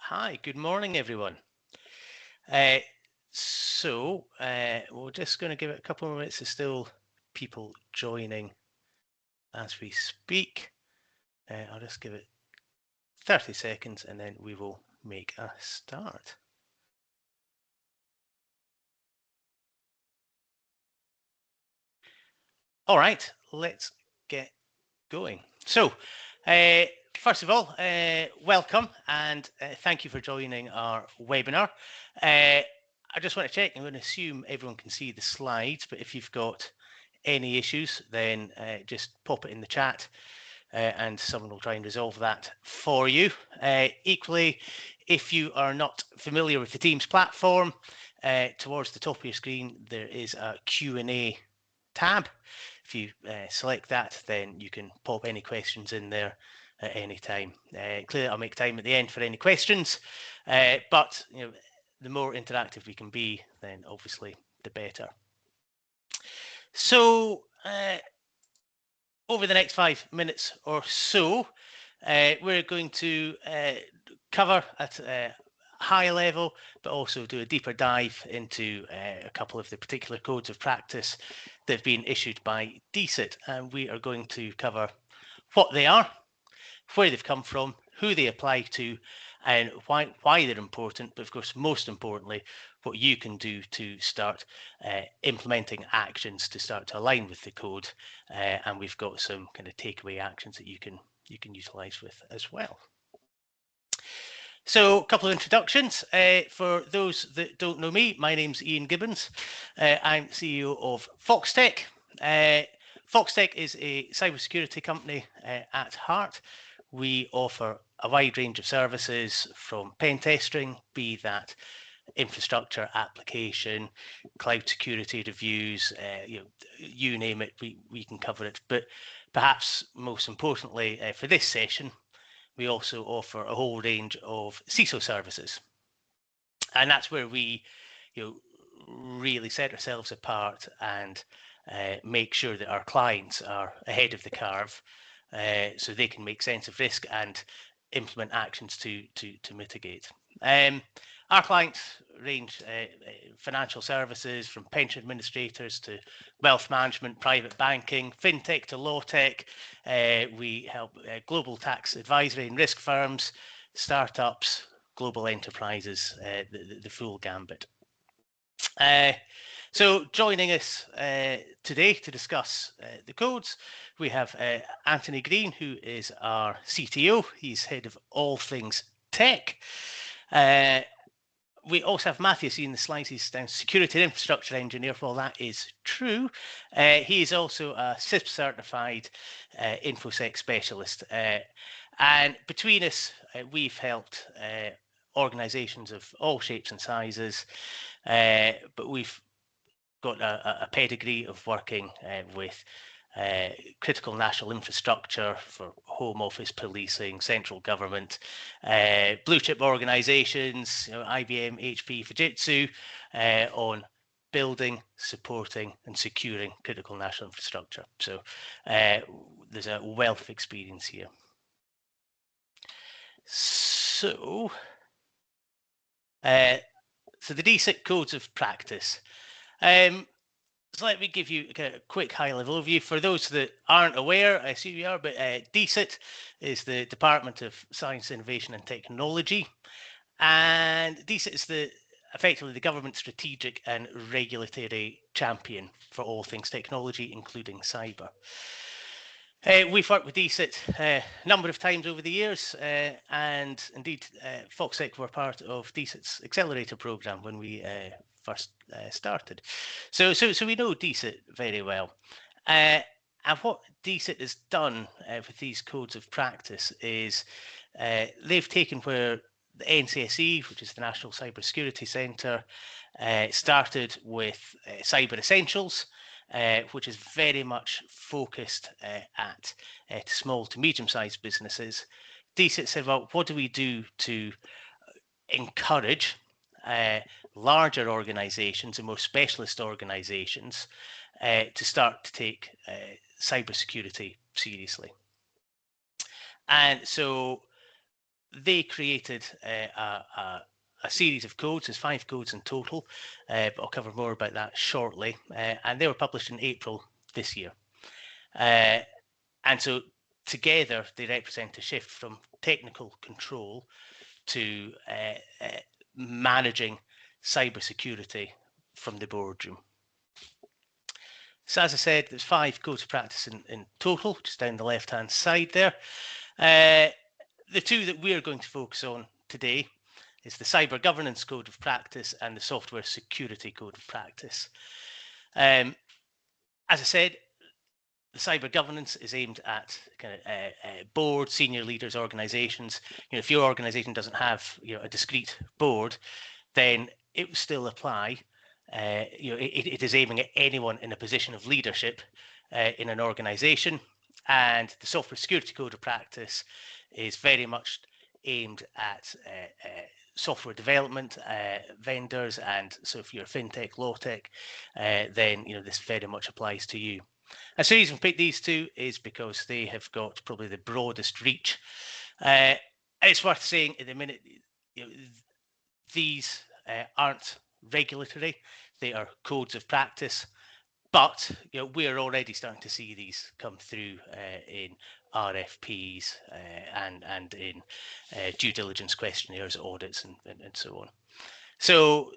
Hi, good morning, everyone. Uh, we're just going to give it a couple of minutes. There's still people joining as we speak. I'll just give it 30 seconds and then we will make a start. All right, let's get going. First of all, welcome and thank you for joining our webinar. I just want to check, I'm going to assume everyone can see the slides, but if you've got any issues, then just pop it in the chat and someone will try and resolve that for you. Equally, if you are not familiar with the Teams platform, towards the top of your screen, there is a Q&A tab. If you select that, then you can pop any questions in there at any time. Clearly, I'll make time at the end for any questions, but the more interactive we can be, then obviously the better. So over the next 5 minutes or so, we're going to cover at a high level, but also do a deeper dive into a couple of the particular codes of practice that have been issued by DSIT. And we are going to cover what they are, where they've come from, who they apply to, and why they're important, but of course, most importantly, what you can do to start implementing actions to start to align with the code. And we've got some kind of takeaway actions that you can utilize with as well. So a couple of introductions. For those that don't know me, my name's Iain Gibbons. I'm CEO of FoxTech. FoxTech is a cybersecurity company at heart. We offer a wide range of services from pen testing, be that infrastructure, application, cloud security reviews, you name it, we can cover it. But perhaps most importantly for this session, we also offer a whole range of CISO services. And that's where we really set ourselves apart and make sure that our clients are ahead of the curve so they can make sense of risk and implement actions to mitigate. Our clients range financial services from pension administrators to wealth management, private banking, fintech to law tech. We help global tax advisory and risk firms, startups, global enterprises, the full gambit. So joining us today to discuss the codes, we have Anthony Green, who is our CTO. He's head of all things tech. We also have Matthew, seeing the slides, he's down security and infrastructure engineer. Well, that is true. He is also a CISP certified InfoSec specialist. And between us, we've helped organizations of all shapes and sizes, but we've got a pedigree of working with critical national infrastructure for home office policing, central government, blue chip organizations, IBM, HP, Fujitsu, on building, supporting and securing critical national infrastructure. So there's a wealth of experience here. So the DSIT codes of practice. So let me give you a quick high-level overview. For those that aren't aware, I assume you are, but DSIT is the Department of Science, Innovation and Technology. And DSIT is effectively the government strategic and regulatory champion for all things technology, including cyber. We've worked with DSIT a number of times over the years, and indeed, FoxTech were part of DSIT's accelerator program when we first started. So we know DSIT very well. And what DSIT has done with these codes of practice is they've taken where the NCSE, which is the National Cybersecurity Centre, started with Cyber Essentials, which is very much focused at small to medium-sized businesses. DSIT said, well, what do we do to encourage larger organizations and more specialist organizations to start to take cybersecurity seriously? And so they created a series of codes. There's 5 codes in total, but I'll cover more about that shortly. And they were published in April this year. And so together they represent a shift from technical control to managing cybersecurity from the boardroom. So as I said, there's 5 codes of practice in total, just down the left-hand side there. The 2 that we're going to focus on today is the Cyber Governance Code of Practice and the Software Security Code of Practice. As I said, the cyber governance is aimed at kind of board, senior leaders, organizations. If your organization doesn't have a discrete board, then it will still apply. It is aiming at anyone in a position of leadership in an organization. And the Software Security Code of Practice is very much aimed at software development vendors. And so if you're fintech, law tech, then this very much applies to you. And so the reason we picked these 2 is because they have got probably the broadest reach. And it's worth saying at the minute, these aren't regulatory, they are codes of practice, but we're already starting to see these come through in RFPs and in due diligence questionnaires, audits, and so on. So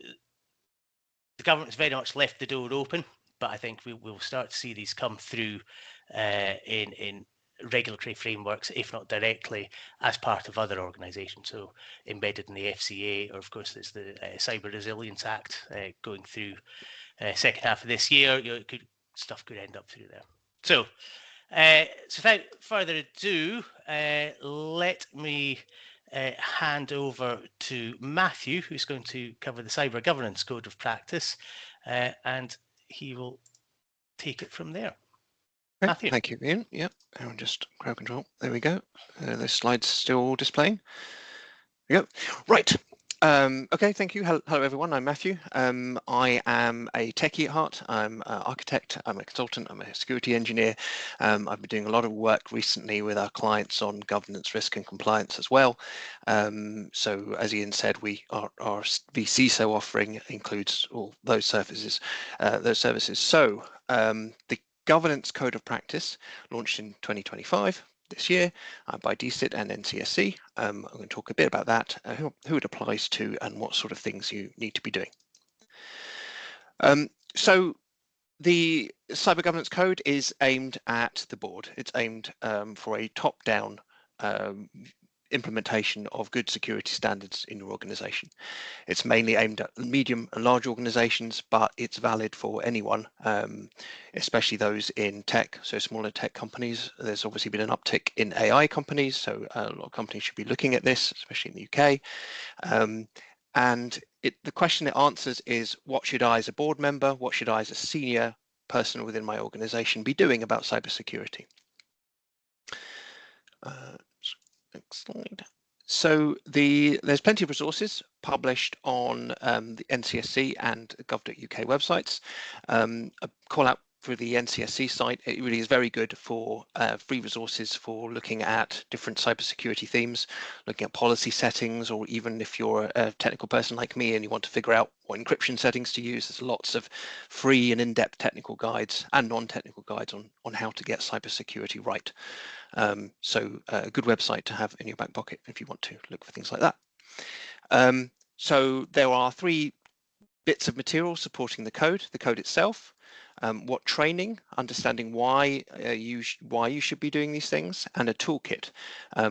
the government's very much left the door open, but I think we will start to see these come through in regulatory frameworks, if not directly, as part of other organisations. So embedded in the FCA, or of course there's the Cyber Resilience Act going through second half of this year. Stuff could end up through there. So without further ado, let me hand over to Matthew, who's going to cover the Cyber Governance Code of Practice, and he will take it from there. Okay, Matthew. thank you, Ian. Yep, I'll just grab control. There we go. The slides still displaying. Yep. Right. Okay, thank you. Hello, everyone. I'm Matthew. I am a techie at heart. I'm an architect. I'm a consultant. I'm a security engineer. I've been doing a lot of work recently with our clients on governance, risk, and compliance as well. So, as Ian said, our CISO offering includes all those services. So, the Governance Code of Practice launched in 2025. This year by DSIT and NCSC. I'm going to talk a bit about that, who it applies to, and what sort of things you need to be doing. So the Cyber Governance Code is aimed at the board. It's aimed for a top-down implementation of good security standards in your organization. It's mainly aimed at medium and large organizations, but it's valid for anyone, especially those in tech, so smaller tech companies. There's obviously been an uptick in AI companies, so a lot of companies should be looking at this, especially in the UK. And the question it answers is, what should I as a board member, what should I as a senior person within my organization be doing about cybersecurity? Next slide. So there's plenty of resources published on the NCSC and gov.uk websites. A call out for the NCSC site, it really is very good for free resources for looking at different cybersecurity themes, looking at policy settings, or even if you're a technical person like me and you want to figure out what encryption settings to use, there's lots of free and in-depth technical guides and non-technical guides on how to get cybersecurity right. So a good website to have in your back pocket if you want to look for things like that. So there are 3 bits of material supporting the code itself, what training, understanding why you should be doing these things, and a toolkit.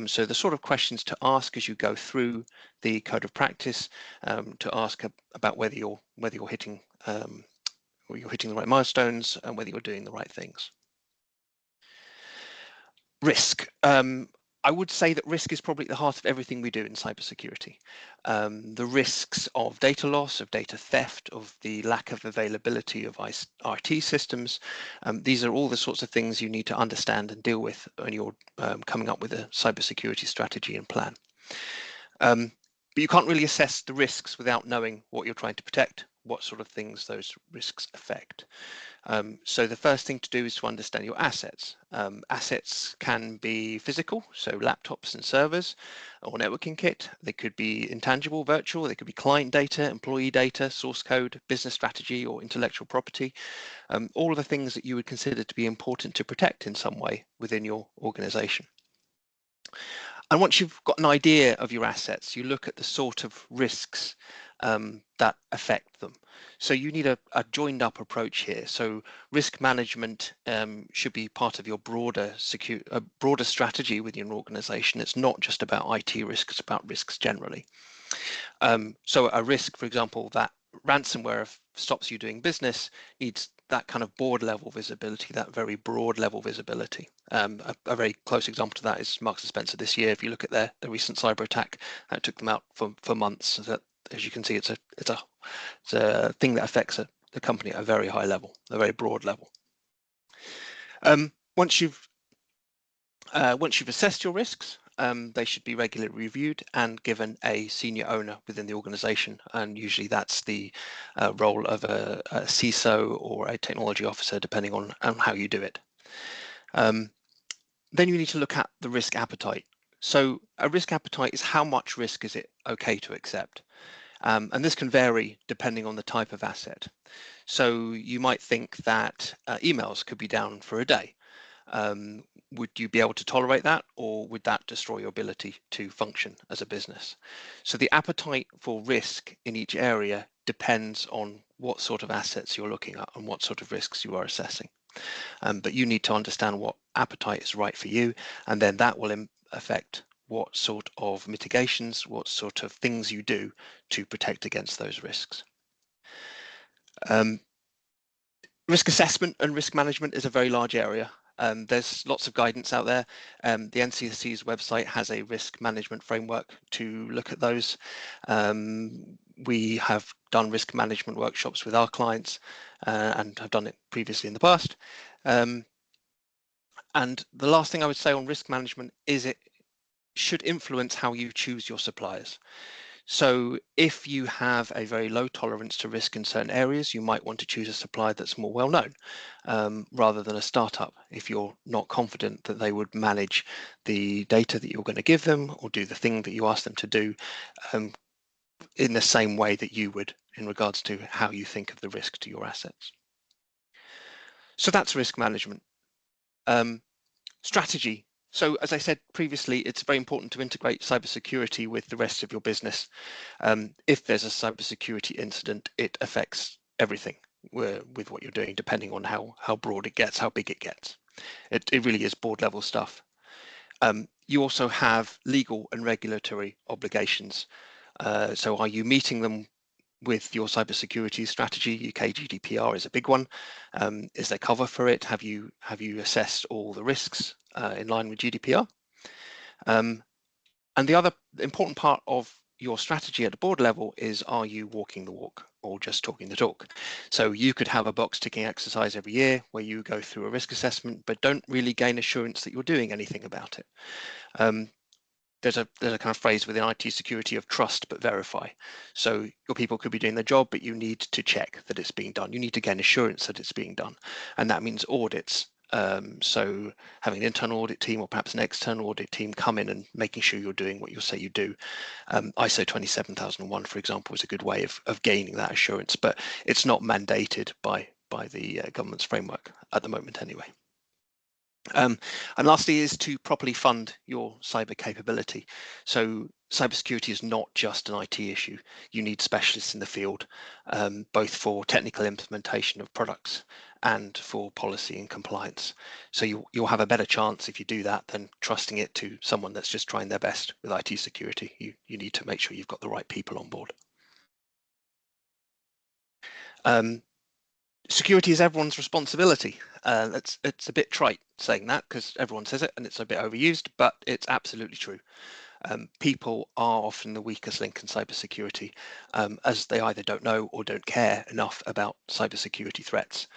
So the sort of questions to ask as you go through the code of practice, to ask about whether you're hitting the right milestones and whether you're doing the right things. Risk. I would say that risk is probably at the heart of everything we do in cybersecurity. The risks of data loss, of data theft, of the lack of availability of IT systems, these are all the sorts of things you need to understand and deal with when you're coming up with a cybersecurity strategy and plan. But you can't really assess the risks without knowing what you're trying to protect, what sort of things those risks affect. So the first thing to do is to understand your assets. Assets can be physical, so laptops and servers, or networking kit. They could be intangible, virtual. They could be client data, employee data, source code, business strategy, or intellectual property. All of the things that you would consider to be important to protect in some way within your organization. And once you've got an idea of your assets, you look at the sort of risks that affect them. So you need a joined up approach here. So risk management should be part of your broader strategy within your organization. It's not just about IT risk, it's about risks generally. So a risk, for example, that ransomware stops you doing business needs that kind of board level visibility, that very broad level visibility. A very close example to that is Marks & Spencer this year. If you look at the recent cyber attack, that took them out for months. So that, as you can see, it's a thing that affects the company at a very high level, a very broad level. Once you've assessed your risks, they should be regularly reviewed and given a senior owner within the organization. And usually that's the role of a CISO or a technology officer, depending on how you do it. Then you need to look at the risk appetite. So a risk appetite is how much risk is it okay to accept? And this can vary depending on the type of asset. So you might think that emails could be down for a day. Would you be able to tolerate that, or would that destroy your ability to function as a business? So the appetite for risk in each area depends on what sort of assets you're looking at and what sort of risks you are assessing. But you need to understand what appetite is right for you, and then that will affect what sort of mitigations, what sort of things you do to protect against those risks. Risk assessment and risk management is a very large area. There's lots of guidance out there. The NCSC's website has a risk management framework to look at those. We have done risk management workshops with our clients and have done it previously in the past. And the last thing I would say on risk management is it should influence how you choose your suppliers. So if you have a very low tolerance to risk in certain areas, you might want to choose a supplier that's more well known rather than a startup if you're not confident that they would manage the data that you're going to give them or do the thing that you ask them to do in the same way that you would in regards to how you think of the risk to your assets. So that's risk management. Strategy. So as I said previously, it's very important to integrate cybersecurity with the rest of your business. If there's a cybersecurity incident, it affects everything with what you're doing, depending on how broad it gets, how big it gets. It really is board level stuff. You also have legal and regulatory obligations. So are you meeting them with your cybersecurity strategy? UK GDPR is a big one. Is there cover for it? Have you assessed all the risks in line with GDPR? And the other important part of your strategy at the board level is, are you walking the walk or just talking the talk? So you could have a box ticking exercise every year where you go through a risk assessment but don't really gain assurance that you're doing anything about it. There's a kind of phrase within IT security of trust but verify. So your people could be doing their job, but you need to check that it's being done. You need to gain assurance that it's being done, and that means audits. So having an internal audit team or perhaps an external audit team come in and making sure you're doing what you say you do. ISO 27001, for example, is a good way of gaining that assurance, but it's not mandated by the government's framework at the moment anyway. And lastly is to properly fund your cyber capability. So cybersecurity is not just an IT issue. You need specialists in the field, both for technical implementation of products and for policy and compliance. So you'll have a better chance if you do that than trusting it to someone that's just trying their best with IT security. You need to make sure you've got the right people on board. Security is everyone's responsibility. It's a bit trite saying that because everyone says it and it's a bit overused, but it's absolutely true. People are often the weakest link in cybersecurity, as they either don't know or don't care enough about cybersecurity threats.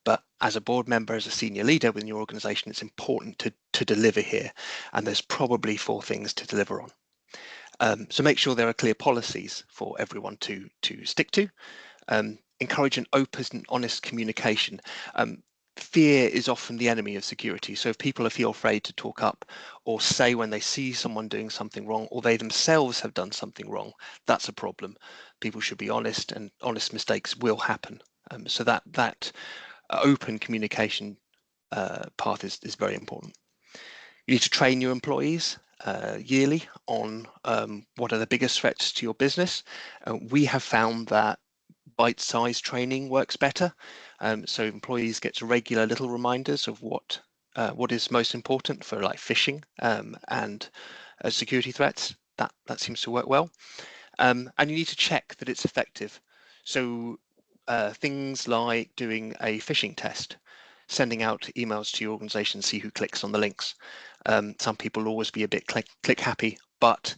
But as a board member, as a senior leader within your organization, it's important to deliver here. And there's probably 4 things to deliver on. So make sure there are clear policies for everyone to stick to. Encourage an open and honest communication. Fear is often the enemy of security. So if people feel afraid to talk up or say when they see someone doing something wrong, or they themselves have done something wrong, that's a problem. People should be honest, and honest mistakes will happen. So that open communication path is very important. You need to train your employees yearly on what are the biggest threats to your business. We have found that bite-sized training works better. So employees get regular little reminders of what is most important for, like, phishing and security threats. That seems to work well. And you need to check that it's effective. So things like doing a phishing test, sending out emails to your organization, see who clicks on the links. Some people will always be a bit click happy, but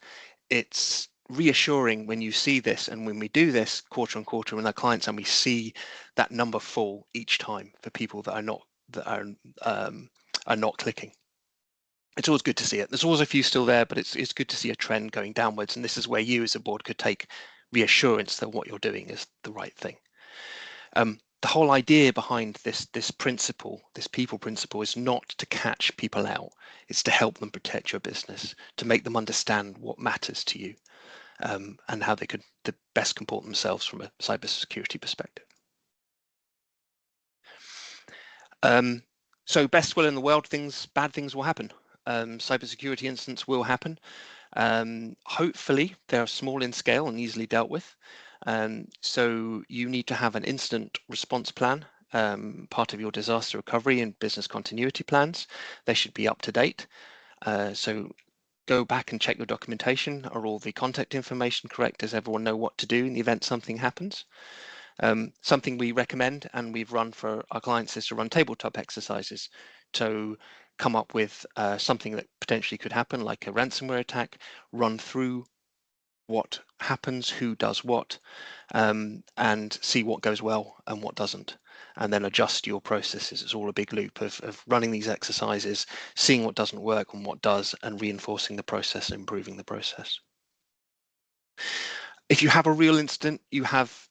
it's reassuring when you see this, and when we do this quarter on quarter with our clients, and we see that number fall each time for people that are not clicking. It's always good to see it. There's always a few still there, but it's good to see a trend going downwards, and this is where you as a board could take reassurance that what you're doing is the right thing. The whole idea behind this principle, this people principle, is not to catch people out. It's to help them protect your business, to make them understand what matters to you, and how they could best comport themselves from a cybersecurity perspective. So best will in the world, bad things will happen. Cybersecurity incidents will happen. Hopefully they're small in scale and easily dealt with. So you need to have an incident response plan, part of your disaster recovery and business continuity plans. They should be up to date. So go back and check your documentation. Are all the contact information correct? Does everyone know what to do in the event something happens? Something we recommend and we've run for our clients is to run tabletop exercises to come up with something that potentially could happen, like a ransomware attack, run through what happens, who does what, and see what goes well and what doesn't, and then adjust your processes. It's all a big loop of running these exercises, seeing what doesn't work and what does, and reinforcing the process and improving the process. If you have a real incident, you have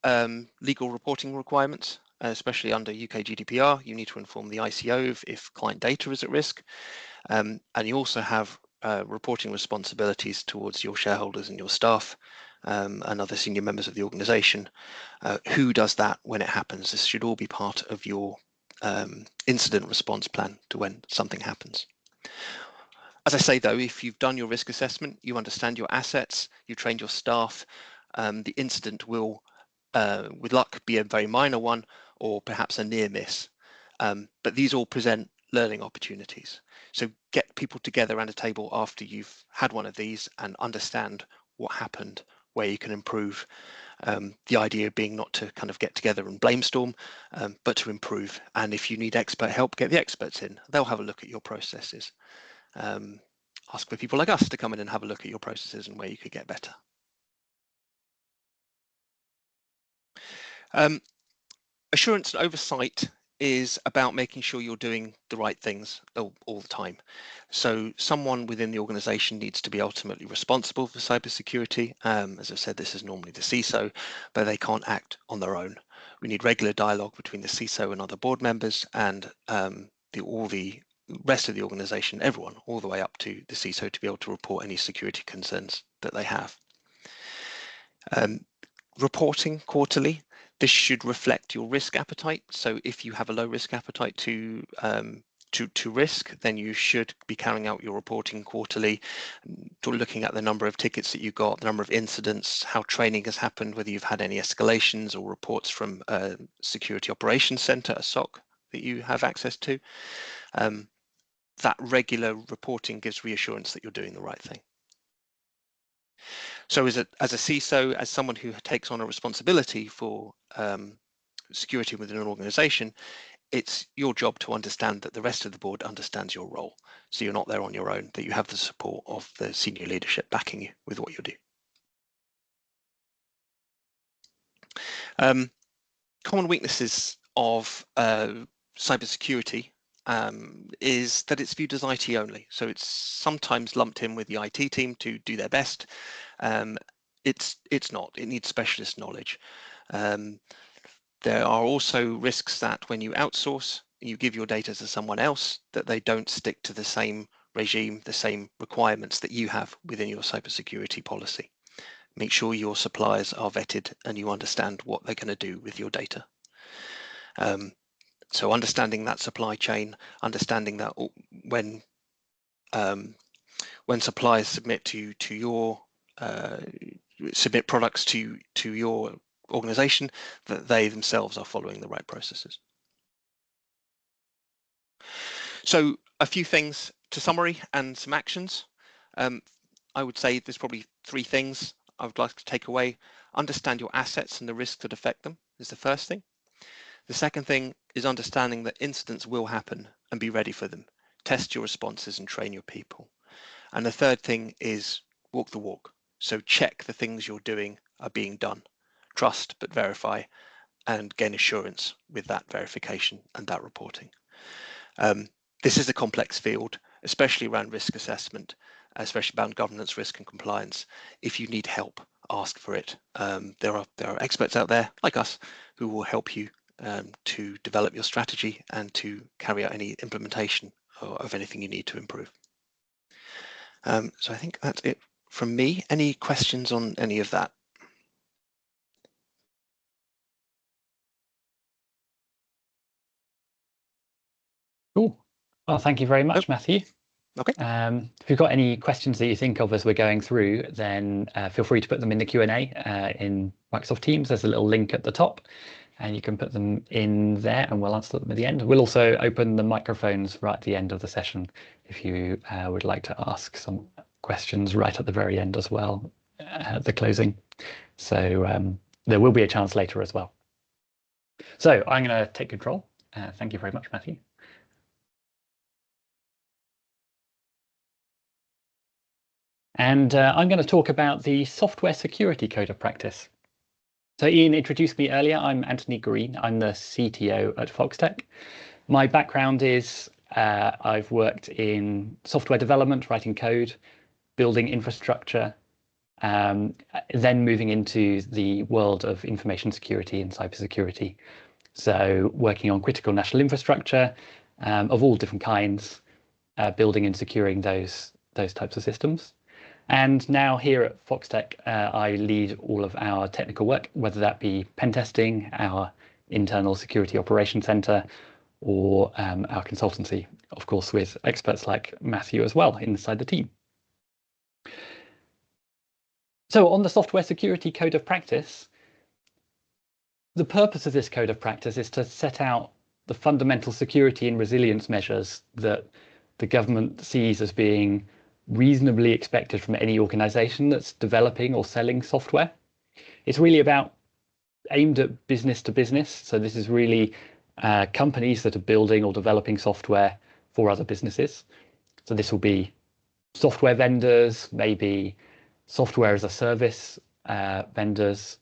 legal reporting requirements, especially under UK GDPR. You need to inform the ICO if client data is at risk, and you also have reporting responsibilities towards your shareholders and your staff and other senior members of the organization. Who does that when it happens? This should all be part of your incident response plan to when something happens. As I say, though, if you've done your risk assessment, you understand your assets, you trained your staff, the incident will, with luck, be a very minor one or perhaps a near miss. But these all present learning opportunities. So get people together around a table after you've had one of these and understand what happened, where you can improve. The idea being not to kind of get together and blamestorm, but to improve. And if you need expert help, get the experts in. They'll have a look at your processes. Ask for people like us to come in and have a look at your processes and where you could get better. Assurance and oversight is about making sure you're doing the right things all the time. So someone within the organization needs to be ultimately responsible for cybersecurity. As I said, this is normally the CISO, but they can't act on their own. We need regular dialogue between the CISO and other board members and all the rest of the organization, everyone, all the way up to the CISO, to be able to report any security concerns that they have. Reporting quarterly. This should reflect your risk appetite. So if you have a low risk appetite to risk, then you should be carrying out your reporting quarterly, looking at the number of tickets that you got, the number of incidents, how training has happened, whether you've had any escalations or reports from a security operations center, a SOC that you have access to. That regular reporting gives reassurance that you're doing the right thing. So as a CISO, as someone who takes on a responsibility for security within an organization, it's your job to understand that the rest of the board understands your role. So you're not there on your own, that you have the support of the senior leadership backing you with what you do. Common weaknesses of cybersecurity is that it's viewed as IT only. So it's sometimes lumped in with the IT team to do their best. It's not. It needs specialist knowledge. There are also risks that when you outsource, you give your data to someone else, that they don't stick to the same regime, the same requirements that you have within your cybersecurity policy. Make sure your suppliers are vetted and you understand what they're going to do with your data. So understanding that supply chain, understanding that when suppliers submit submit products to your organization, that they themselves are following the right processes. So a few things to summary and some actions. I would say there's probably 3 things I would like to take away. Understand your assets and the risks that affect them is the first thing. The second thing is understanding that incidents will happen and be ready for them. Test your responses and train your people. And the third thing is walk the walk. So check the things you're doing are being done. Trust but verify, and gain assurance with that verification and that reporting. This is a complex field, especially around risk assessment, especially around governance, risk and compliance. If you need help, ask for it. There are experts out there like us who will help you to develop your strategy and to carry out any implementation of anything you need to improve. So I think that's it from me. Any questions on any of that? Cool. Well, thank you very much, Matthew. Okay. If you've got any questions that you think of as we're going through, then feel free to put them in the Q&A in Microsoft Teams. There's a little link at the top, and you can put them in there and we'll answer them at the end. We'll also open the microphones right at the end of the session if you would like to ask some questions right at the very end as well, at the closing. So there will be a chance later as well. So I'm going to take control. Thank you very much, Matthew. And I'm going to talk about the Software Security Code of Practice. So Iain introduced me earlier. I'm Anthony Green. I'm the CTO at FoxTech. My background is I've worked in software development, writing code, building infrastructure, then moving into the world of information security and cybersecurity. So working on critical national infrastructure of all different kinds, building and securing those types of systems. And now here at FoxTech, I lead all of our technical work, whether that be pen testing, our internal security operations center, or our consultancy, of course, with experts like Matthew as well inside the team. So on the Software Security Code of Practice, the purpose of this code of practice is to set out the fundamental security and resilience measures that the government sees as being reasonably expected from any organization that's developing or selling software. It's really about aimed at business to business. So this is really companies that are building or developing software for other businesses. So this will be software vendors, maybe software as a service vendors,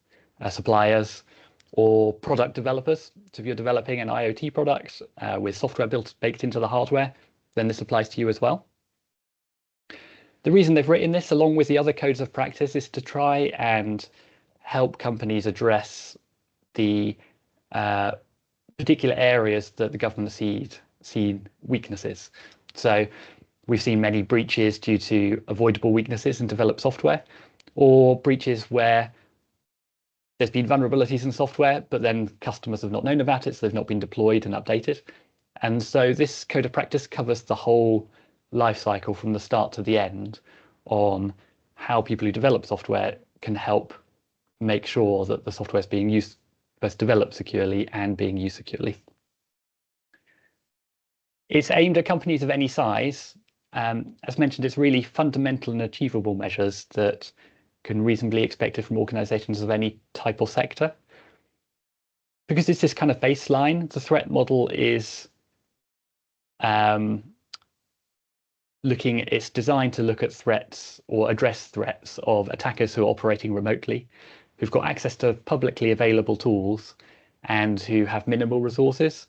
suppliers, or product developers. So if you're developing an IoT product with software baked into the hardware, then this applies to you as well. The reason they've written this, along with the other codes of practice, is to try and help companies address the particular areas that the government see weaknesses. So we've seen many breaches due to avoidable weaknesses in developed software, or breaches where there's been vulnerabilities in software, but then customers have not known about it, so they've not been deployed and updated. And so this code of practice covers the whole life cycle from the start to the end on how people who develop software can help make sure that the software is being used, both developed securely and being used securely. It's aimed at companies of any size. As mentioned, it's really fundamental and achievable measures that can reasonably be expected from organizations of any type or sector. Because it's this kind of baseline, the threat model is it's designed to look at threats or address threats of attackers who are operating remotely, who've got access to publicly available tools and who have minimal resources.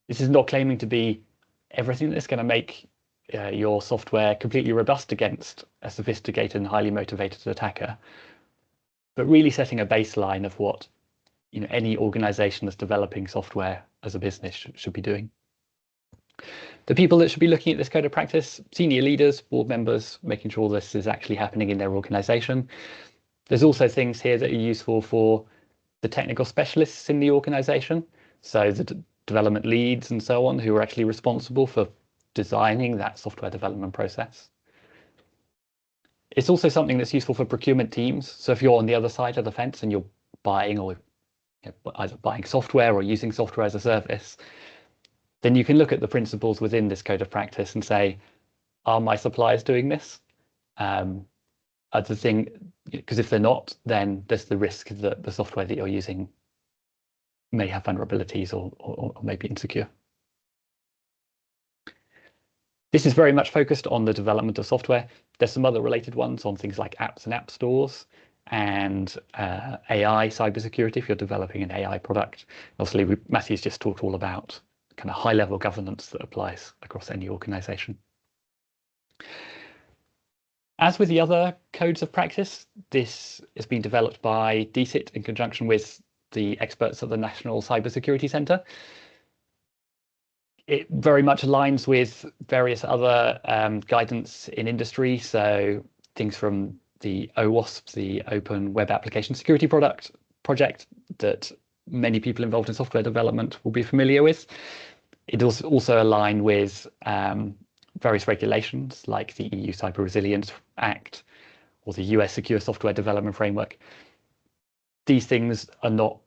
This is not claiming to be everything that's going to make your software completely robust against a sophisticated and highly motivated attacker, but really setting a baseline of what any organization that's developing software as a business should be doing. The people that should be looking at this code of practice: senior leaders, board members, making sure this is actually happening in their organization. There's also things here that are useful for the technical specialists in the organization, so the development leads and so on, who are actually responsible for designing that software development process. It's also something that's useful for procurement teams. So if you're on the other side of the fence and you're buying, or either buying software or using software as a service, then you can look at the principles within this code of practice and say, are my suppliers doing this? Because if they're not, then there's the risk that the software that you're using may have vulnerabilities or may be insecure. This is very much focused on the development of software. There's some other related ones on things like apps and app stores, and AI cybersecurity if you're developing an AI product. Obviously, Matthew's just talked all about kind of high-level governance that applies across any organization. As with the other codes of practice, this has been developed by DSIT in conjunction with the experts at the National Cybersecurity Centre. It very much aligns with various other guidance in industry, so things from the OWASP, the Open Web Application Security project that many people involved in software development will be familiar with. It does also align with various regulations like the EU Cyber Resilience Act or the US Secure Software Development Framework. These things are not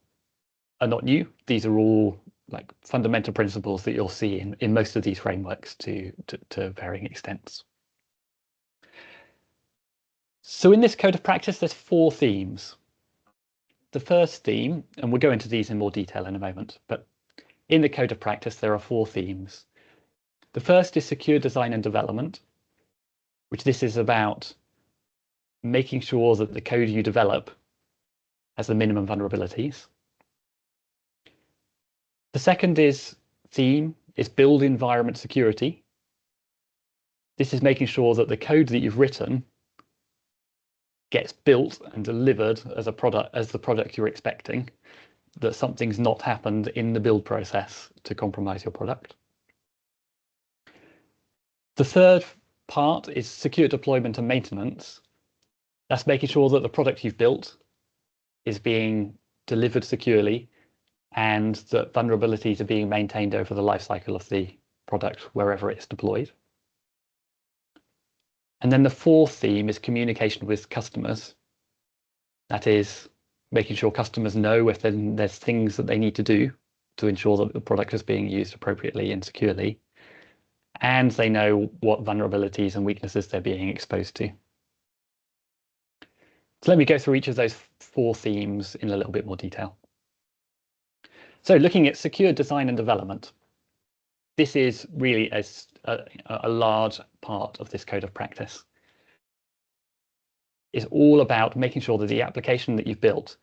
new. These are all like fundamental principles that you'll see in most of these frameworks to varying extents. So in this code of practice, there's 4 themes. The first theme, and we'll go into these in more detail in a moment, but in the code of practice, there are 4 themes. The first is secure design and development, which this is about making sure that the code you develop has the minimum vulnerabilities. The second theme is build environment security. This is making sure that the code that you've written gets built and delivered as a product, as the product you're expecting, that something's not happened in the build process to compromise your product. The third part is secure deployment and maintenance. That's making sure that the product you've built is being delivered securely and that vulnerabilities are being maintained over the life cycle of the product wherever it's deployed. And then the fourth theme is communication with customers. That is making sure customers know if there's things that they need to do to ensure that the product is being used appropriately and securely, and they know what vulnerabilities and weaknesses they're being exposed to. So let me go through each of those 4 themes in a little bit more detail. So looking at secure design and development, this is really a large part of this code of practice. It's all about making sure that the application that you've built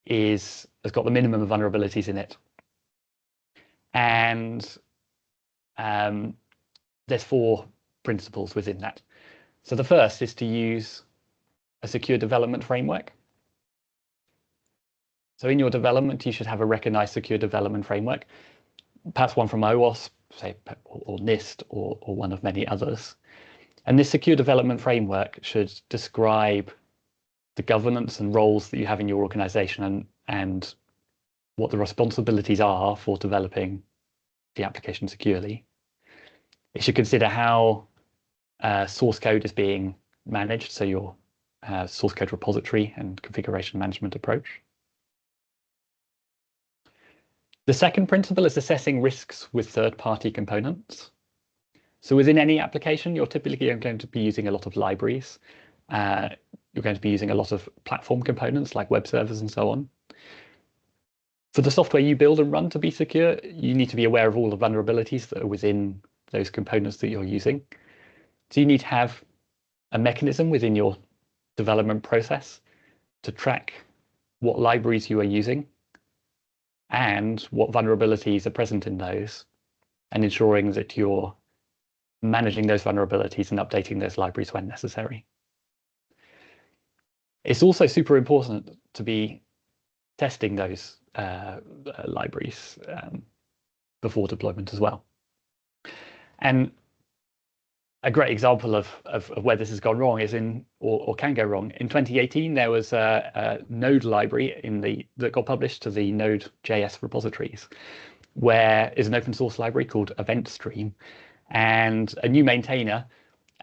has got the minimum of vulnerabilities in it. And there's 4 principles within that. So the first is to use a secure development framework. So in your development, you should have a recognized secure development framework, perhaps one from OWASP, say, or NIST, or one of many others. And this secure development framework should describe the governance and roles that you have in your organization and what the responsibilities are for developing the application securely. It should consider how source code is being managed, so your source code repository and configuration management approach. The second principle is assessing risks with third-party components. So within any application, you're typically going to be using a lot of libraries. You're going to be using a lot of platform components like web servers and so on. For the software you build and run to be secure, you need to be aware of all the vulnerabilities that are within those components that you're using. So you need to have a mechanism within your development process to track what libraries you are using and what vulnerabilities are present in those, and ensuring that you're managing those vulnerabilities and updating those libraries when necessary. It's also super important to be testing those libraries before deployment as well. And a great example of where this has gone wrong is or can go wrong. In 2018, there was a Node library that got published to the Node.js repositories, where is an open source library called Event Stream, and a new maintainer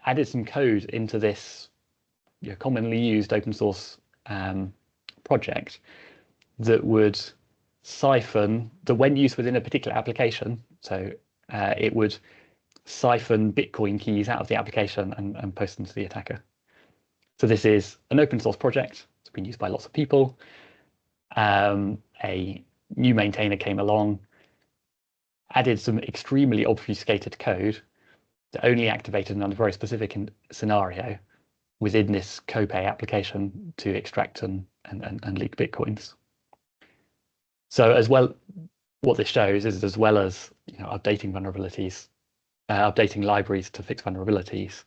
added some code into this commonly used open source project that would siphon when used within a particular application. So it would siphon Bitcoin keys out of the application and post them to the attacker. So this is an open source project. It's been used by lots of people. A new maintainer came along, added some extremely obfuscated code that only activated under a very specific scenario within this Copay application to extract and leak Bitcoins. So as well, what this shows is, as well as updating vulnerabilities, updating libraries to fix vulnerabilities,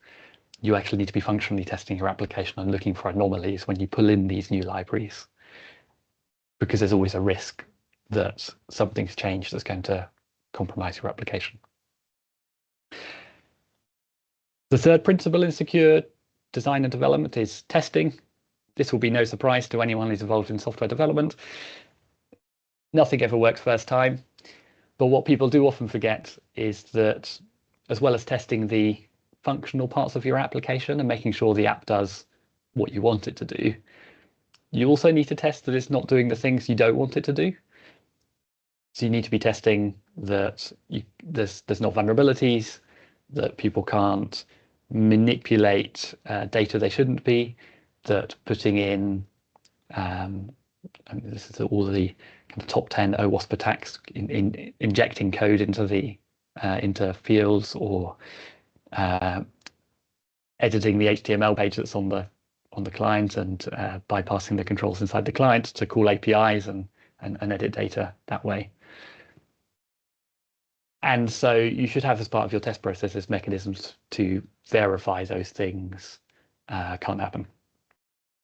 you actually need to be functionally testing your application and looking for anomalies when you pull in these new libraries, because there's always a risk that something's changed that's going to compromise your application. The third principle in secure design and development is testing. This will be no surprise to anyone who's involved in software development. Nothing ever works first time, but what people do often forget is that, as well as testing the functional parts of your application and making sure the app does what you want it to do, you also need to test that it's not doing the things you don't want it to do. So you need to be testing that there's not vulnerabilities, that people can't manipulate data they shouldn't be, that putting in, this is all the kind of top 10 OWASP attacks, in injecting code into fields, or editing the HTML page that's on the client and bypassing the controls inside the client to call APIs and edit data that way. And so you should have, as part of your test processes, mechanisms to verify those things can't happen.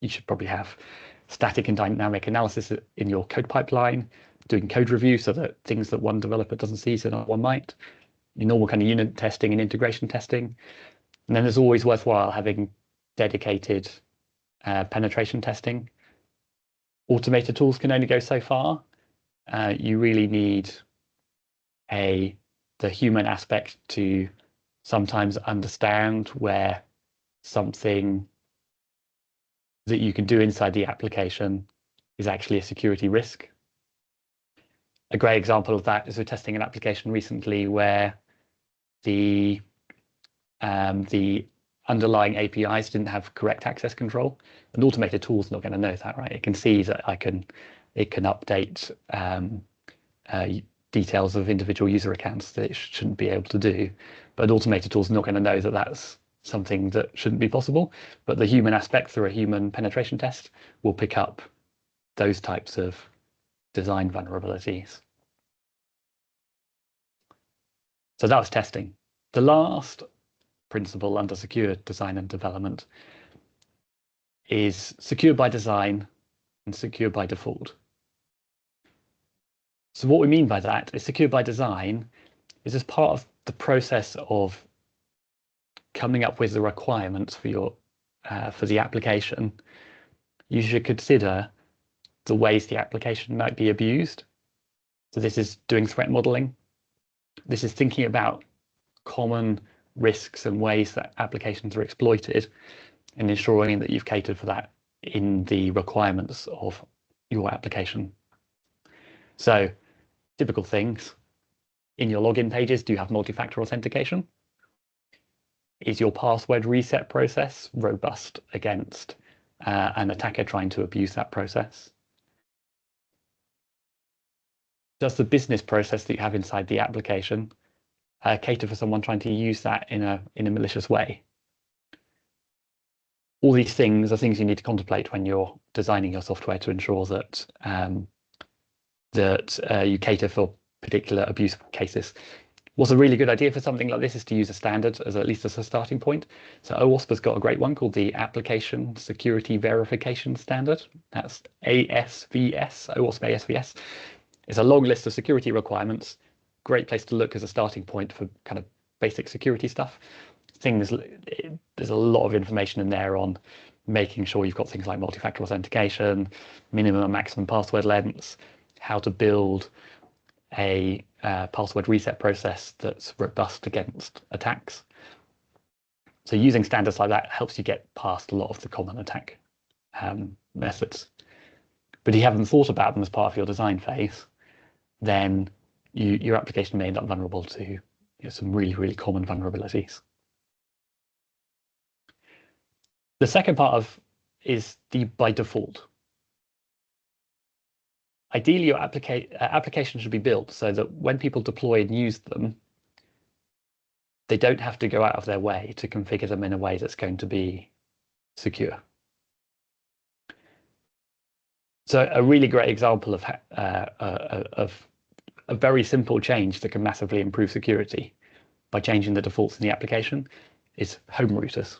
You should probably have static and dynamic analysis in your code pipeline, doing code review so that things that one developer doesn't see, so not one might. Your normal kind of unit testing and integration testing. And then there's always worthwhile having dedicated penetration testing. Automated tools can only go so far. You really need the human aspect to sometimes understand where something that you can do inside the application is actually a security risk. A great example of that is we're testing an application recently where the underlying APIs didn't have correct access control. An automated tool is not going to know that, right? It can see that it can update details of individual user accounts that it shouldn't be able to do, but an automated tool is not going to know that that's something that shouldn't be possible. But the human aspect through a human penetration test will pick up those types of design vulnerabilities. So that was testing. The last principle under secure design and development is secure by design and secure by default. So what we mean by that is secure by design is as part of the process of coming up with the requirements for your for the application, you should consider the ways the application might be abused. So this is doing threat modeling. This is thinking about common risks and ways that applications are exploited and ensuring that you've catered for that in the requirements of your application. So typical things in your login pages, do you have multi-factor authentication? Is your password reset process robust against an attacker trying to abuse that process? Does the business process that you have inside the application cater for someone trying to use that in a malicious way? All these things are things you need to contemplate when you're designing your software to ensure that you cater for particular abuse cases. What's a really good idea for something like this is to use a standard as at least as a starting point. So OWASP has got a great one called the Application Security Verification Standard. That's ASVS, OWASP ASVS. It's a long list of security requirements. Great place to look as a starting point for kind of basic security stuff. There's a lot of information in there on making sure you've got things like multi-factor authentication, minimum and maximum password lengths, how to build a password reset process that's robust against attacks. So using standards like that helps you get past a lot of the common attack methods. But if you haven't thought about them as part of your design phase, then your application may end up vulnerable to some really, really common vulnerabilities. The second part is the by default. Ideally, your application should be built so that when people deploy and use them, they don't have to go out of their way to configure them in a way that's going to be secure. So a really great example of a very simple change that can massively improve security by changing the defaults in the application is home routers.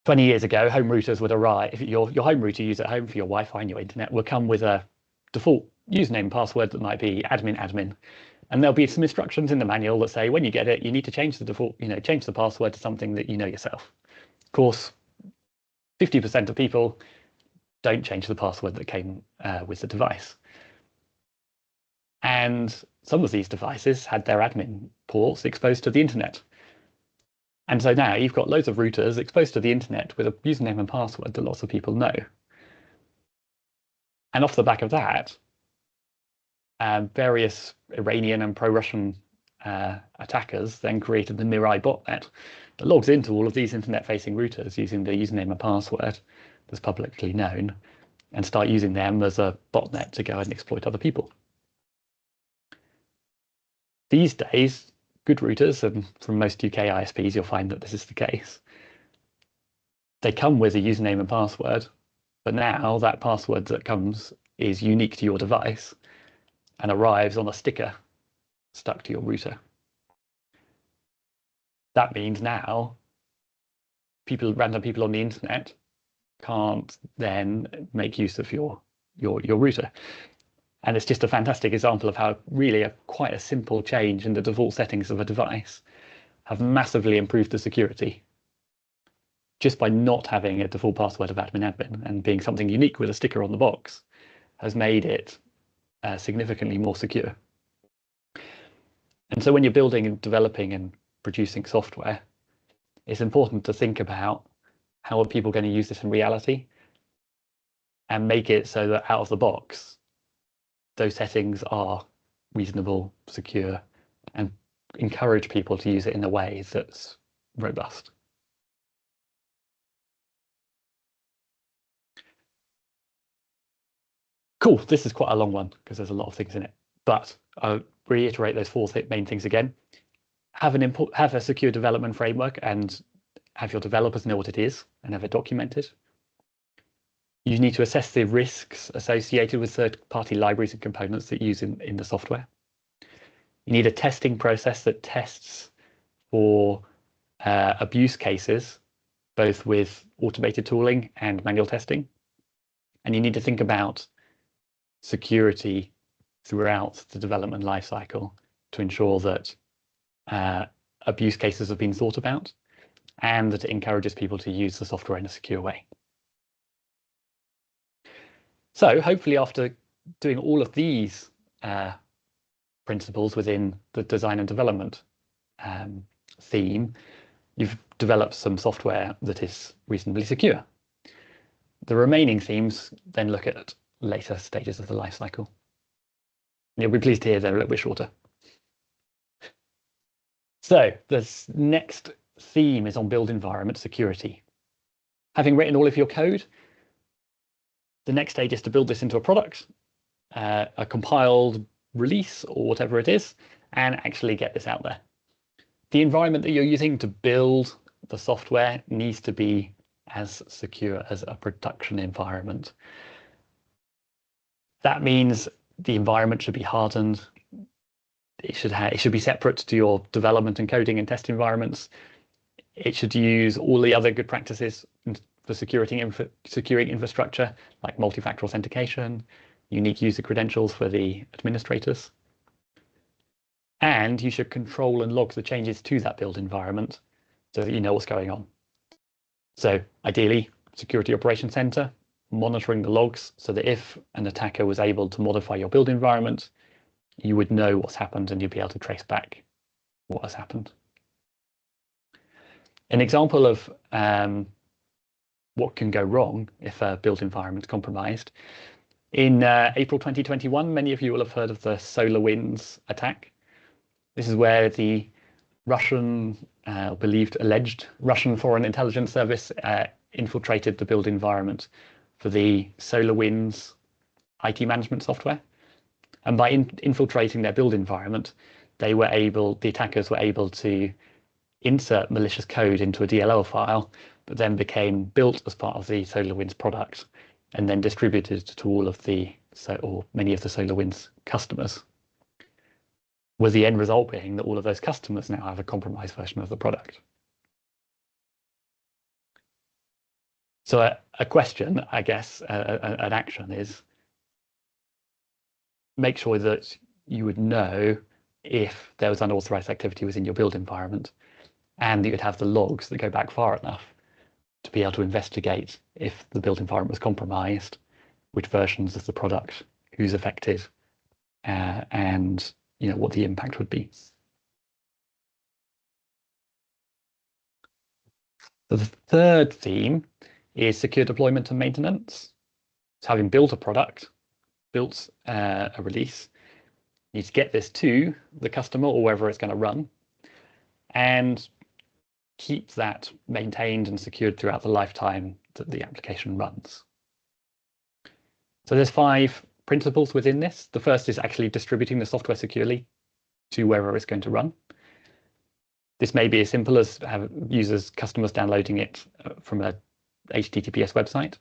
20 years ago, home routers would arrive. If your home router you use at home for your Wi-Fi and your internet will come with a default username and password that might be admin, and there'll be some instructions in the manual that say when you get it, you need to change the default, change the password to something that you know yourself. Of course, 50% of people don't change the password that came with the device. And some of these devices had their admin ports exposed to the internet. And so now you've got loads of routers exposed to the internet with a username and password that lots of people know. And off the back of that, various Iranian and pro-Russian attackers then created the Mirai botnet that logs into all of these internet-facing routers using the username and password that's publicly known and start using them as a botnet to go and exploit other people. These days, good routers, and from most UK ISPs, you'll find that this is the case. They come with a username and password, but now that password that comes is unique to your device and arrives on a sticker stuck to your router. That means now random people on the internet can't then make use of your router. And it's just a fantastic example of how really quite a simple change in the default settings of a device have massively improved the security just by not having a default password of admin and being something unique with a sticker on the box has made it significantly more secure. And so when you're building and developing and producing software, it's important to think about how are people going to use this in reality and make it so that out of the box, those settings are reasonable, secure, and encourage people to use it in a way that's robust. Cool, this is quite a long one because there's a lot of things in it, but I'll reiterate those four main things again. Have a secure development framework and have your developers know what it is and have it documented. You need to assess the risks associated with third-party libraries and components that you use in the software. You need a testing process that tests for abuse cases, both with automated tooling and manual testing. And you need to think about security throughout the development lifecycle to ensure that abuse cases have been thought about and that it encourages people to use the software in a secure way. So hopefully after doing all of these principles within the design and development theme, you've developed some software that is reasonably secure. The remaining themes then look at later stages of the life cycle. You'll be pleased to hear they're a little bit shorter. So this next theme is on build environment security. Having written all of your code, the next stage is to build this into a product, a compiled release or whatever it is, and actually get this out there. The environment that you're using to build the software needs to be as secure as a production environment. That means the environment should be hardened. it should be separate to your development and coding and test environments. It should use all the other good practices for securing infrastructure, like multi-factor authentication, unique user credentials for the administrators. And you should control and log the changes to that build environment so that you know what's going on. So ideally, Security Operations Center, monitoring the logs so that if an attacker was able to modify your build environment, you would know what's happened and you'd be able to trace back what has happened. An example of what can go wrong if a build environment is compromised. In April 2021, many of you will have heard of the SolarWinds attack. This is where the Russian, alleged Russian Foreign Intelligence Service infiltrated the build environment for the SolarWinds IT management software. And by infiltrating their build environment, the attackers were able to insert malicious code into a DLL file, but then became built as part of the SolarWinds product and then distributed to all of or many of the SolarWinds customers, with the end result being that all of those customers now have a compromised version of the product. So a question, I guess, an action is make sure that you would know if there was unauthorized activity within your build environment, and that you'd have the logs that go back far enough to be able to investigate if the build environment was compromised, which versions of the product, who's affected, and what the impact would be. So the third theme is secure deployment and maintenance. So having built a product, built a release, you need to get this to the customer or wherever it's going to run, and keep that maintained and secured throughout the lifetime that the application runs. So there's 5 principles within this. The first is actually distributing the software securely to wherever it's going to run. This may be as simple as customers downloading it from a HTTPS website.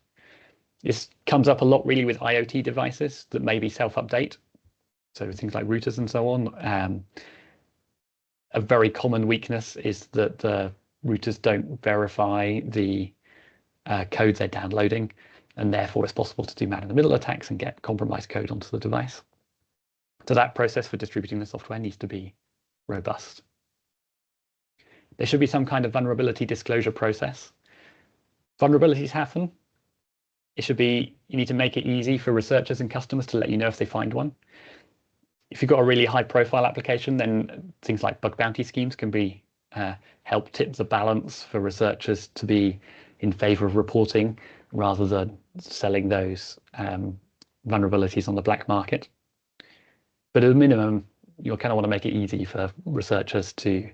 This comes up a lot really with IoT devices that maybe self-update, so things like routers and so on. A very common weakness is that the routers don't verify the code they're downloading, and therefore it's possible to do man-in-the-middle attacks and get compromised code onto the device. So that process for distributing the software needs to be robust. There should be some kind of vulnerability disclosure process. Vulnerabilities happen. You need to make it easy for researchers and customers to let you know if they find one. If you've got a really high profile application, then things like bug bounty schemes can be help tip the balance for researchers to be in favor of reporting rather than selling those vulnerabilities on the black market. But at a minimum, you'll kind of want to make it easy for researchers to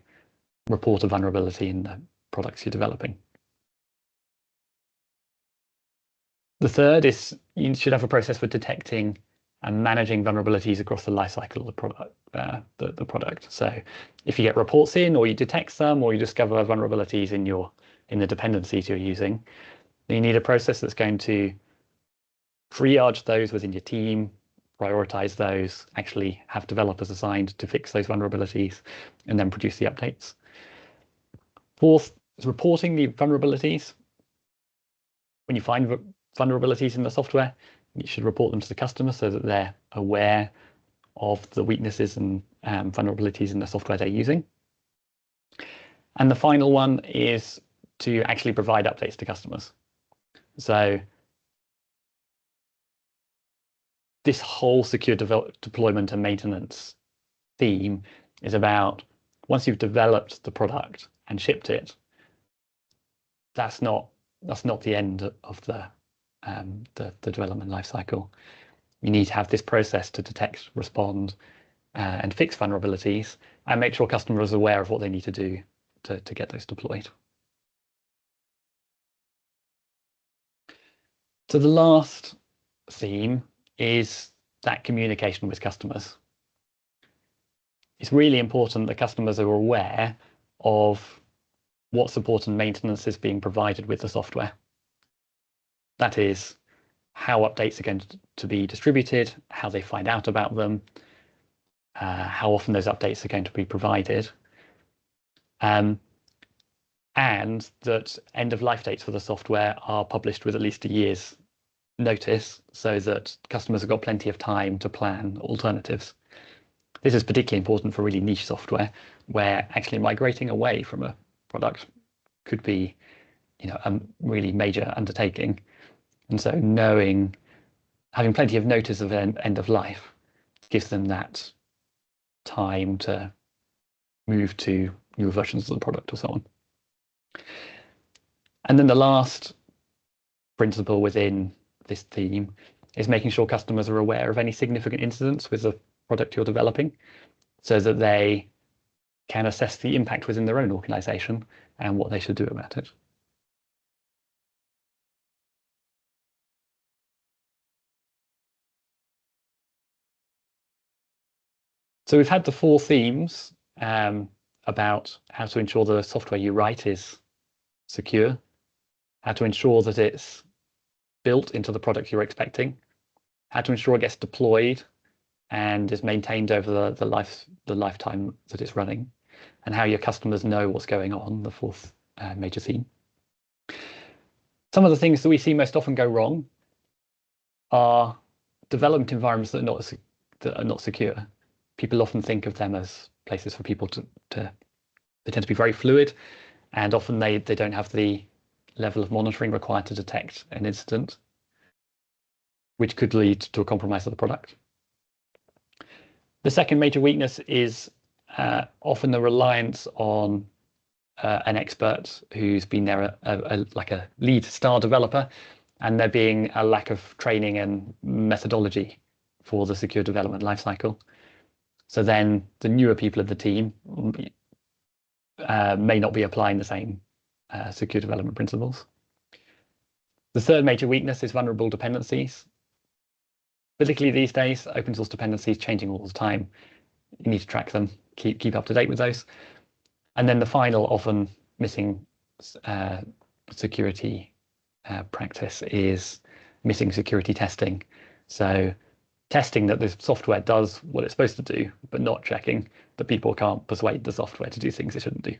report a vulnerability in the products you're developing. The third is you should have a process for detecting and managing vulnerabilities across the lifecycle of the product. So if you get reports in, or you detect some, or you discover vulnerabilities in the dependencies you're using, then you need a process that's going to triage those within your team, prioritize those, actually have developers assigned to fix those vulnerabilities, and then produce the updates. Fourth is reporting the vulnerabilities. When you find vulnerabilities in the software, you should report them to the customer so that they're aware of the weaknesses and vulnerabilities in the software they're using. And the final one is to actually provide updates to customers. So this whole secure deployment and maintenance theme is about, once you've developed the product and shipped it, that's not the end of the development lifecycle. You need to have this process to detect, respond, and fix vulnerabilities, and make sure customers are aware of what they need to do to get those deployed. So the last theme is that communication with customers. It's really important that customers are aware of what support and maintenance is being provided with the software. That is, how updates are going to be distributed, how they find out about them, how often those updates are going to be provided, and that end-of-life dates for the software are published with at least a year's notice, so that customers have got plenty of time to plan alternatives. This is particularly important for really niche software, where actually migrating away from a product could be, a really major undertaking. And so having plenty of notice of end of life gives them that time to move to newer versions of the product or so on. And then the last principle within this theme is making sure customers are aware of any significant incidents with the product you're developing, so that they can assess the impact within their own organization and what they should do about it. So we've had the 4 themes about how to ensure the software you write is secure, how to ensure that it's built into the product you're expecting, how to ensure it gets deployed and is maintained over the lifetime that it's running, and how your customers know what's going on, the 4th major theme. Some of the things that we see most often go wrong are development environments that are not secure. People often think of them as places for people they tend to be very fluid, and often they don't have the level of monitoring required to detect an incident, which could lead to a compromise of the product. The second major weakness is often the reliance on an expert who's been there like a lead star developer, and there being a lack of training and methodology for the secure development lifecycle. So then the newer people of the team may not be applying the same secure development principles. The third major weakness is vulnerable dependencies. Particularly these days, open source dependencies changing all the time. You need to track them, keep up to date with those. And then the final, often missing security practice is missing security testing. So testing that the software does what it's supposed to do, but not checking that people can't persuade the software to do things it shouldn't do.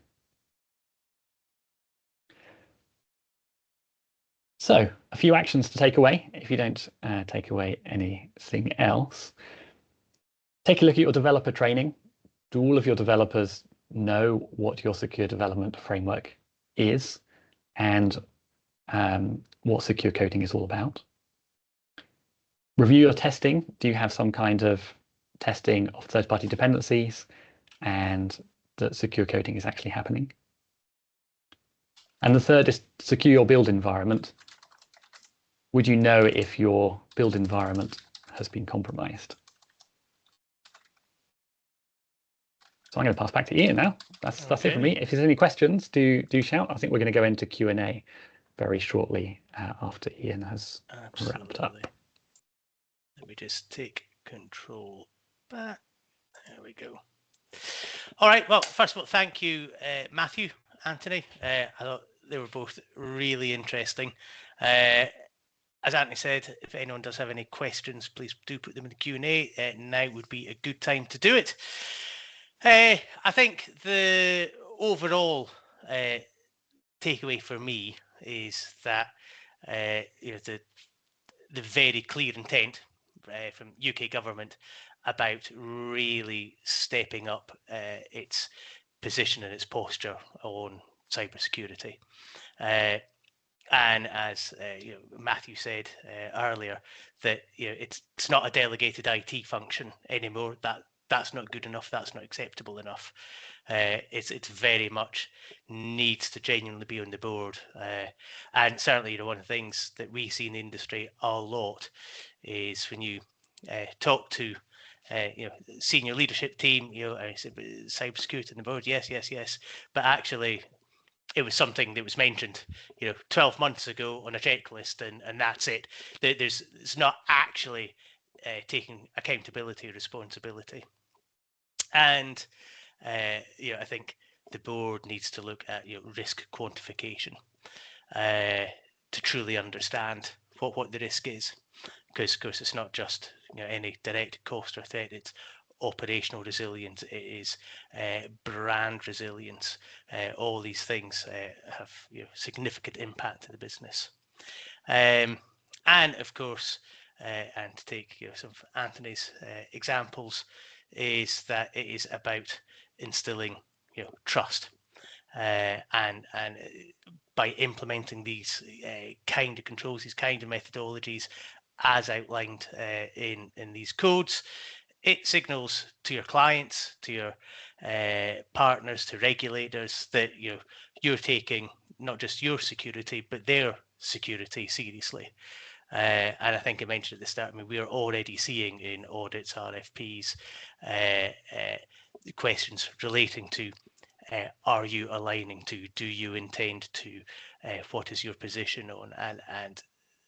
So a few actions to take away if you don't take away anything else. Take a look at your developer training. Do all of your developers know what your secure development framework is and what secure coding is all about? Review your testing. Do you have some kind of testing of third-party dependencies and that secure coding is actually happening? And the third is secure your build environment. Would you know if your build environment has been compromised? So I'm going to pass back to Iain now. That's it for me. If there's any questions, do shout. I think we're going to go into Q&A very shortly after Iain has wrapped up. Let me just take control back. There we go. All right. Well, first of all, thank you, Matthew, Anthony. I thought they were both really interesting. As Anthony said, if anyone does have any questions, please do put them in the Q&A. Now would be a good time to do it. I think the overall takeaway for me is that the very clear intent from UK government about really stepping up its position and its posture on cybersecurity. And as Matthew said earlier, that it's not a delegated IT function anymore. That's not good enough. That's not acceptable enough. It's very much needs to genuinely be on the board. And certainly, one of the things that we see in the industry a lot is when you talk to senior leadership team, I said cybersecurity on the board, yes, but actually it was something that was mentioned 12 months ago on a checklist, and that's it. It's not actually taking accountability or responsibility. And I think the board needs to look at risk quantification to truly understand what the risk is, because of course it's not just any direct cost or threat, it's operational resilience, it is brand resilience. All these things have significant impact to the business. And of course, and to take some of Anthony's examples, is that it is about instilling trust, and by implementing these kind of controls, these kind of methodologies, as outlined in these codes, it signals to your clients, to your partners, to regulators that you're taking not just your security but their security seriously. And I think I mentioned at the start, I mean, we are already seeing in audits, RFPs, questions relating to are you aligning to, do you intend to, what is your position on, and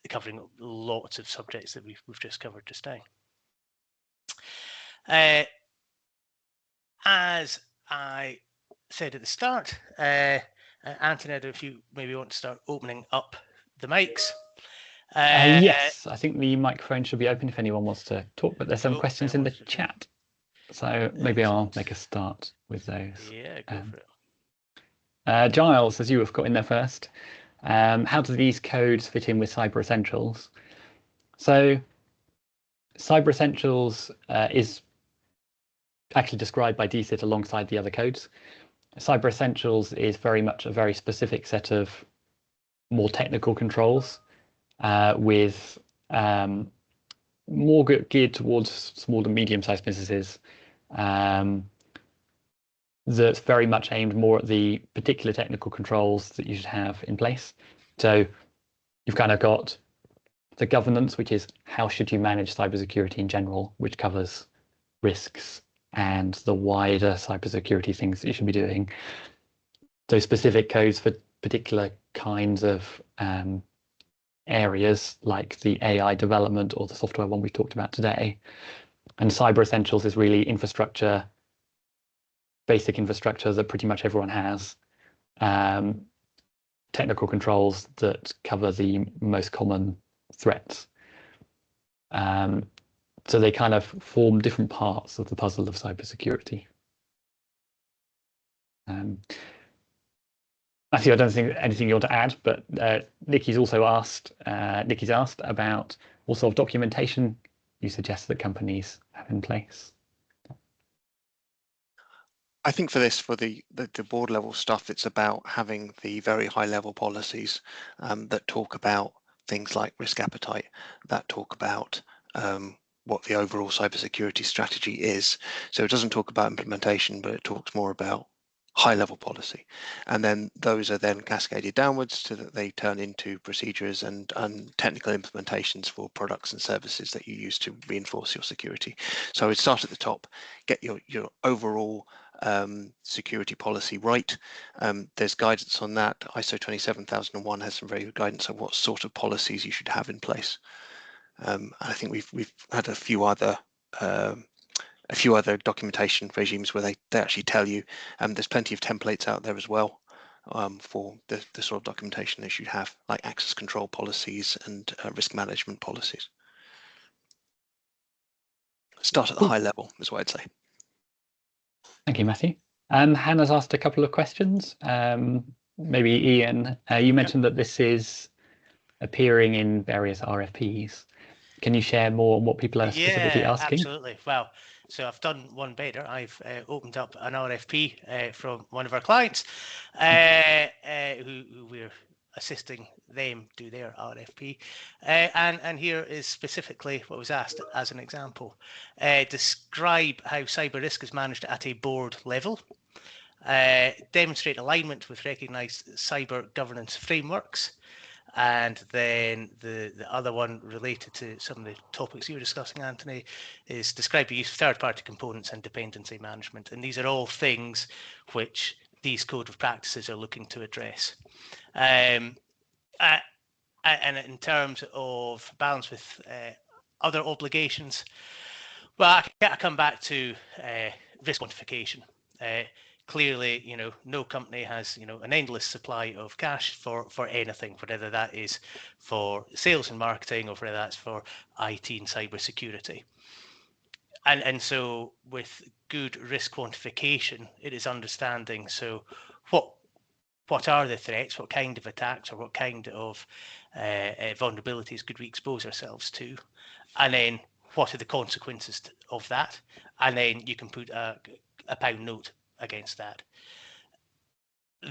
covering lots of subjects that we've just covered just now. As I said at the start, Anthony, I don't know if you maybe want to start opening up the mics. Yes, I think the microphone should be open if anyone wants to talk, but there's some questions in the chat. So maybe I'll make a start with those. Yeah, go for it. Giles, as you have got in there first, how do these codes fit in with Cyber Essentials? So Cyber Essentials is actually described by DSIT alongside the other codes. Cyber Essentials is very much a very specific set of more technical controls with more geared towards small and medium-sized businesses. That's very much aimed more at the particular technical controls that you should have in place. So you've kind of got the governance, which is how should you manage cybersecurity in general, which covers risks and the wider cybersecurity things that you should be doing. Those specific codes for particular kinds of areas like the AI development or the software one we talked about today. And Cyber Essentials is really infrastructure, basic infrastructure that pretty much everyone has, technical controls that cover the most common threats. So they kind of form different parts of the puzzle of cybersecurity. Matthew, I don't think anything you want to add, but Nikki's asked about what sort of documentation you suggest that companies have in place. I think for the board level stuff, it's about having the very high level policies that talk about things like risk appetite, that talk about what the overall cybersecurity strategy is. So it doesn't talk about implementation, but it talks more about high level policy. And then those are then cascaded downwards so that they turn into procedures and technical implementations for products and services that you use to reinforce your security. So I would start at the top, get your overall security policy right. There's guidance on that. ISO 27001 has some very good guidance on what sort of policies you should have in place. And I think we've had a few other documentation regimes where they actually tell you. There's plenty of templates out there as well for the sort of documentation that you have, like access control policies and risk management policies. Start at the high level is what I'd say. Thank you, Matthew. Hannah's asked a couple of questions. Maybe Iain, you mentioned that this is appearing in various RFPs. Can you share more on what people are specifically asking? Absolutely. Well, so I've done one better. I've opened up an RFP from one of our clients who we're assisting them do their RFP. And here is specifically what was asked as an example. Describe how cyber risk is managed at a board level. Demonstrate alignment with recognised cyber governance frameworks. And then the other one related to some of the topics you were discussing, Anthony, is describe the use of third-party components and dependency management. And these are all things which these code of practices are looking to address. And in terms of balance with other obligations, well, I come back to risk quantification. Clearly, no company has, an endless supply of cash for anything, whether that is for sales and marketing or whether that's for IT and cybersecurity. And so with good risk quantification, it is understanding, so what are the threats, what kind of attacks or what kind of vulnerabilities could we expose ourselves to, and then what are the consequences of that, and then you can put a pound note against that.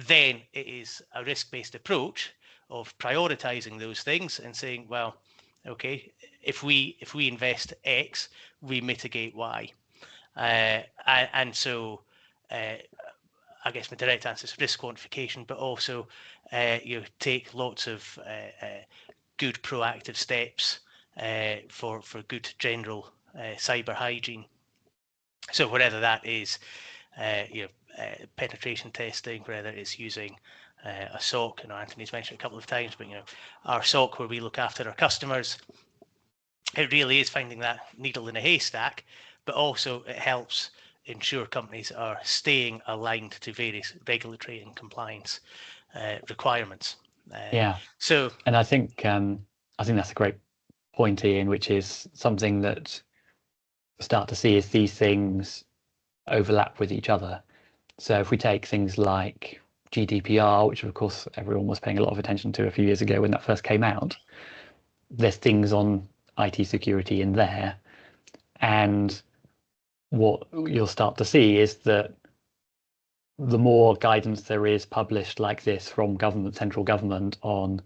Then it is a risk-based approach of prioritizing those things and saying, well, okay, if we invest X, we mitigate Y. And so I guess my direct answer is risk quantification, but also you take lots of good proactive steps for good general cyber hygiene. So whatever that is, penetration testing, whether it's using a SOC, Anthony's mentioned a couple of times, but our SOC where we look after our customers, it really is finding that needle in a haystack, but also it helps ensure companies are staying aligned to various regulatory and compliance requirements. So, and I think that's a great point, Ian, which is something that we start to see is these things overlap with each other. So if we take things like GDPR, which of course everyone was paying a lot of attention to a few years ago when that first came out, there's things on IT security in there. And what you'll start to see is that the more guidance there is published like this from government, central government, on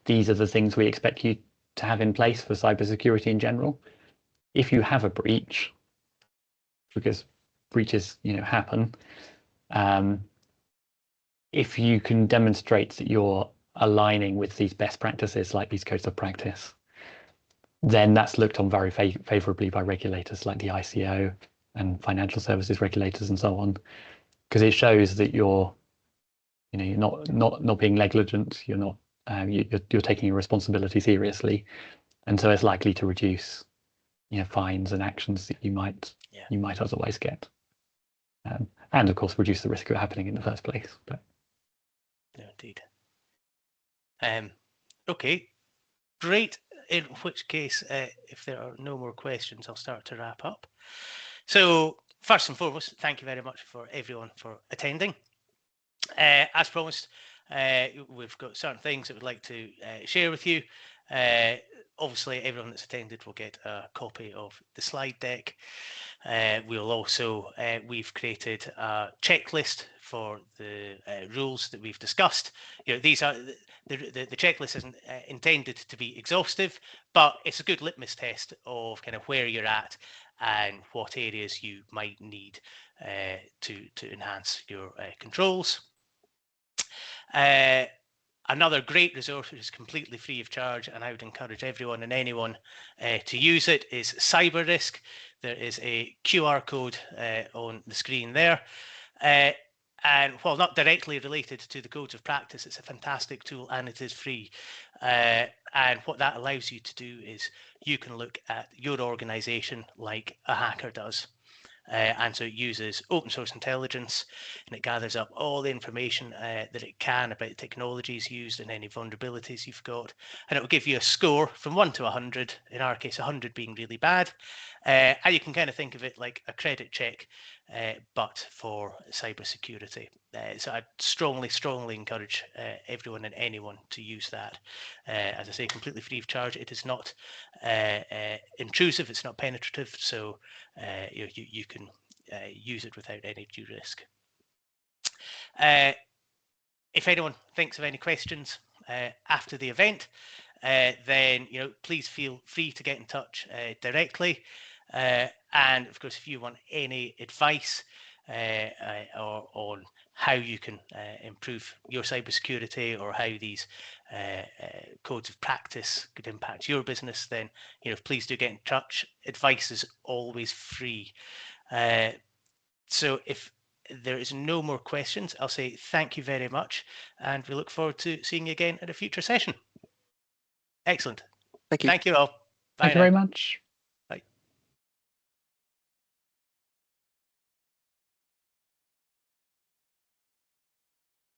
these are the things we expect you to have in place for cybersecurity in general. If you have a breach, because breaches happen, if you can demonstrate that you're aligning with these best practices, like these codes of practice, then that's looked on very favorably by regulators like the ICO and financial services regulators and so on, because it shows that you're not being negligent, you're taking your responsibility seriously, and so it's likely to reduce fines and actions that you might otherwise get, and of course reduce the risk of it happening in the first place. But no, indeed. Okay, great. In which case, if there are no more questions, I'll start to wrap up. So first and foremost, thank you very much for everyone for attending. As promised, we've got certain things that we'd like to share with you. Obviously, everyone that's attended will get a copy of the slide deck. We'll also, we've created a checklist for the rules that we've discussed. These are the checklist isn't intended to be exhaustive, but it's a good litmus test of kind of where you're at and what areas you might need to enhance your controls. Another great resource, which is completely free of charge, and I would encourage everyone and anyone to use it, is CyberRisk. There is a QR code on the screen there. And while not directly related to the codes of practice, it's a fantastic tool and it is free. And what that allows you to do is you can look at your organization like a hacker does. And so it uses open source intelligence, and it gathers up all the information that it can about technologies used and any vulnerabilities you've got, and it will give you a score from 1 to 100, in our case 100 being really bad, and you can kind of think of it like a credit check, but for cybersecurity. So I strongly encourage everyone and anyone to use that. As I say, completely free of charge. It is not intrusive, it's not penetrative, so you can use it without any due risk. If anyone thinks of any questions after the event, then please feel free to get in touch directly. And of course, if you want any advice or on how you can improve your cybersecurity, or how these codes of practice could impact your business, then please do get in touch. Advice is always free. So if there is no more questions, I'll say thank you very much, and we look forward to seeing you again at a future session. Excellent. Thank you. Thank you all. Bye Thank you very much.